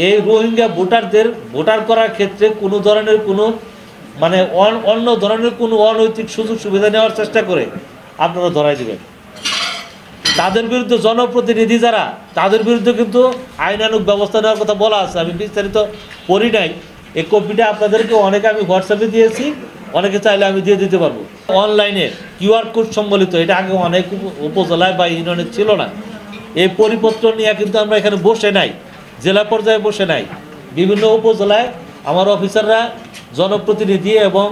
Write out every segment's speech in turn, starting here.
এই রোহিঙ্গা ভোটারদের ভোটার করার ক্ষেত্রে কোনো ধরনের কোনো মানে অন্য ধরনের কোনো অনৈতিক সুযোগ সুবিধা নেওয়ার চেষ্টা করে আপনারা ধরাই দেবেন। তাদের বিরুদ্ধে জনপ্রতিনিধি যারা, তাদের বিরুদ্ধে কিন্তু আইনানুগ ব্যবস্থা নেওয়ার কথা বলা আছে। আমি বিস্তারিত পড়ি নাই, এই কপিটা আপনাদেরকে অনেকে আমি হোয়াটসঅ্যাপে দিয়েছি, অনেকে চাইলে আমি দিয়ে দিতে পারবো। অনলাইনে কিউআর কোড সম্বলিত, এটা আগে অনেক উপজেলায় বা ইউনিয়নে ছিল না। এই পরিপত্র নিয়ে কিন্তু আমরা এখানে বসে নাই, জেলা পর্যায়ে বসে নাই, বিভিন্ন উপজেলায় আমার অফিসাররা জনপ্রতিনিধি এবং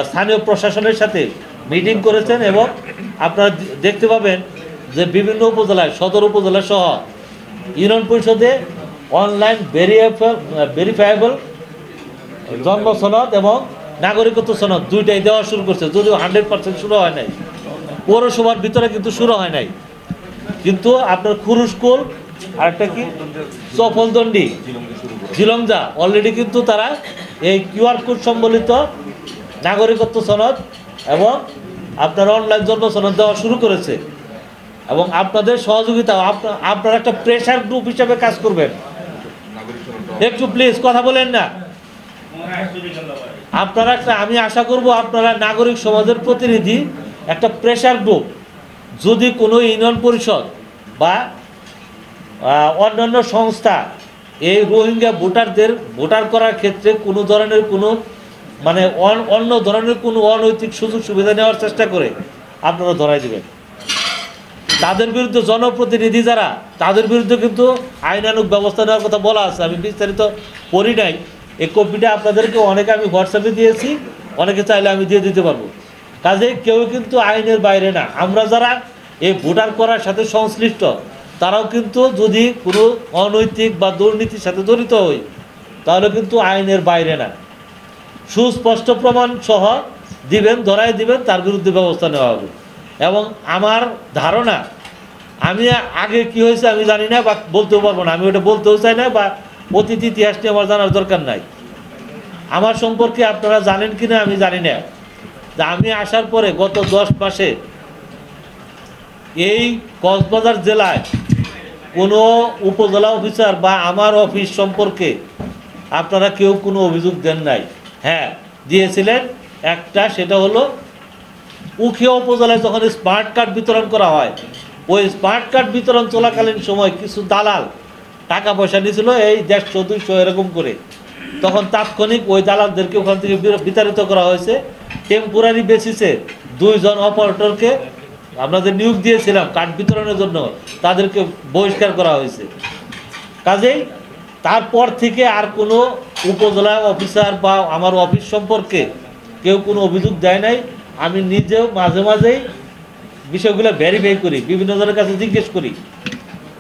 স্থানীয় প্রশাসনের সাথে মিটিং করেছেন এবং আপনারা দেখতে পাবেন যে বিভিন্ন উপজেলায়, সদর উপজেলা সহ ইউনিয়ন পরিষদে অনলাইন ভেরিফায়েবল জন্ম সনদ এবং নাগরিকত্ব সনদ দুইটাই দেওয়া শুরু করছে, যদিও 100% শুরু হয় নাই। পৌরসভার ভিতরে কিন্তু শুরু হয় নাই, কিন্তু আপনার খুরুশকুল আর একটা কি চফলদন্ডি ঝিলংজা অলরেডি কিন্তু তারা এই কিউআর কোড সম্বলিত নাগরিকত্ব সনদ এবং আপনার অনলাইন জন্ম সনদ দেওয়া শুরু করেছে। এবং আপনাদের সহযোগিতা, আপনারা একটা প্রেশার গ্রুপ হিসেবে কাজ করবেন। একটু প্লিজ কথা বলেন না আপনারা একটা, আমি আশা করব আপনারা নাগরিক সমাজের প্রতিনিধি একটা প্রেশার গ্রুপ, যদি কোনো ইউনিয়ন পরিষদ বা অন্যান্য সংস্থা এই রোহিঙ্গা ভোটারদের ভোটার করার ক্ষেত্রে কোনো ধরনের কোনো মানে অন্য ধরনের কোনো অনৈতিক সুযোগ সুবিধা নেওয়ার চেষ্টা করে আপনারা ধরাই দেবেন। তাদের বিরুদ্ধে জনপ্রতিনিধি যারা, তাদের বিরুদ্ধে কিন্তু আইনানুগ ব্যবস্থা নেওয়ার কথা বলা আছে। আমি বিস্তারিত পড়ি নাই, এই কপিটা আপনাদেরকে অনেকে আমি হোয়াটসঅ্যাপে দিয়েছি, অনেকে চাইলে আমি দিয়ে দিতে পারবো। কাজে কেউ কিন্তু আইনের বাইরে না। আমরা যারা এই ভোটার করার সাথে সংশ্লিষ্ট, তারাও কিন্তু যদি কোনো অনৈতিক বা দুর্নীতির সাথে জড়িত হই, তাহলে কিন্তু আইনের বাইরে না। সুস্পষ্ট প্রমাণ সহ দিবেন, ধরাই দিবেন, তার বিরুদ্ধে ব্যবস্থা নেওয়া হবে। এবং আমার ধারণা, আমি আগে কি হয়েছে আমি জানি না বা বলতেও পারবো না, আমি ওটা বলতেও চাই না, বা অতীত ইতিহাস নিয়ে আমার জানার দরকার নাই। আমার সম্পর্কে আপনারা জানেন কি না আমি জানি না, যে আমি আসার পরে গত 10 মাসে এই কক্সবাজার জেলায় কোনো উপজেলা অফিসার বা আমার অফিস সম্পর্কে আপনারা কেউ কোনো অভিযোগ দেন নাই। হ্যাঁ দিয়েছিলেন একটা, সেটা হলো উখিয়া উপজেলায় যখন স্মার্ট কার্ড বিতরণ করা হয়, ওই স্মার্ট কার্ড বিতরণ চলাকালীন সময় কিছু দালাল টাকা পয়সা নিয়েছিল এই 150-200 এরকম করে। তখন তাৎক্ষণিক ওই দালালদেরকে ওখান থেকে বিতাড়িত করা হয়েছে। টেম্পোরারি বেসিসে 2 জন অপারেটরকে আমরা যে নিয়োগ দিয়েছিলাম কার্ড বিতরণের জন্য, তাদেরকে বহিষ্কার করা হয়েছে। কাজেই তারপর থেকে আর কোনো উপজেলা অফিসার বা আমার অফিস সম্পর্কে কেউ কোনো অভিযোগ দেয় নাই। আমি নিজেও মাঝে মাঝেই বিষয়গুলো ভেরিফাই করি, বিভিন্ন জনের কাছে জিজ্ঞেস করি,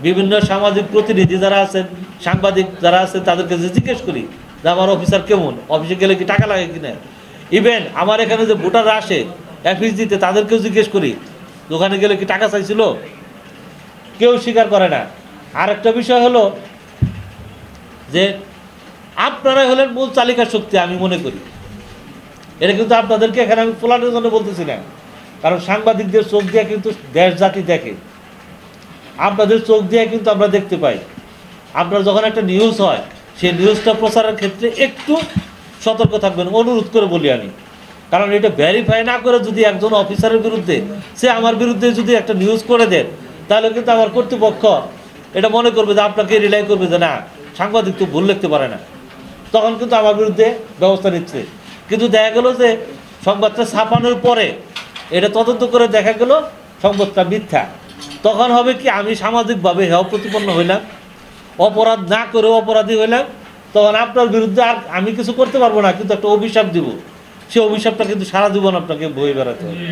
বিভিন্ন সামাজিক প্রতিনিধি যারা আছেন, সাংবাদিক যারা আছেন, তাদেরকে জিজ্ঞেস করি যে আমার অফিসার কেমন, অফিসে গেলে কি টাকা লাগে কিনা। ইভেন আমার এখানে যে ভোটাররা আসে অফিস দিতে, তাদেরকেও জিজ্ঞেস করি ওখানে গেলে কি টাকা চাইছিল, কেউ স্বীকার করে না। আর একটা বিষয় হলো যে আপনারা হলেন মূল চালিকা শক্তি, আমি মনে করি। এটা কিন্তু আপনাদেরকে এখানে আমি ফোলানোর জন্য বলতেছি না, কারণ সাংবাদিকদের চোখ দিয়ে কিন্তু দেশ জাতি দেখে, আপনাদের চোখ দিয়ে কিন্তু আমরা দেখতে পাই। আপনার যখন একটা নিউজ হয়, সেই নিউজটা প্রচারের ক্ষেত্রে একটু সতর্ক থাকবেন, অনুরোধ করে বলি আমি। কারণ এটা ভেরিফাই না করে যদি একজন অফিসারের বিরুদ্ধে, সে আমার বিরুদ্ধে যদি একটা নিউজ করে দেন, তাহলে কিন্তু আমার কর্তৃপক্ষ এটা মনে করবে যে আপনাকে রিলাই করবে যে না, সাংবাদিক তো ভুল লিখতে পারে না, তখন কিন্তু আমার বিরুদ্ধে ব্যবস্থা নিচ্ছে। কিন্তু দেখা গেল যে সংবাদটা ছাপানোর পরে এটা তদন্ত করে দেখা গেল সংবাদটা মিথ্যা, তখন হবে কি আমি সামাজিকভাবে হেয় প্রতিপন্ন হইলাম, অপরাধ না করেও অপরাধী হইলাম, তখন আপনার বিরুদ্ধে আর আমি কিছু করতে পারবো না, কিন্তু একটা অভিশাপ দিব। সেই অভিশাপটা কিন্তু সারা জীবন আপনাকে বয়ে বেড়াতে হবে।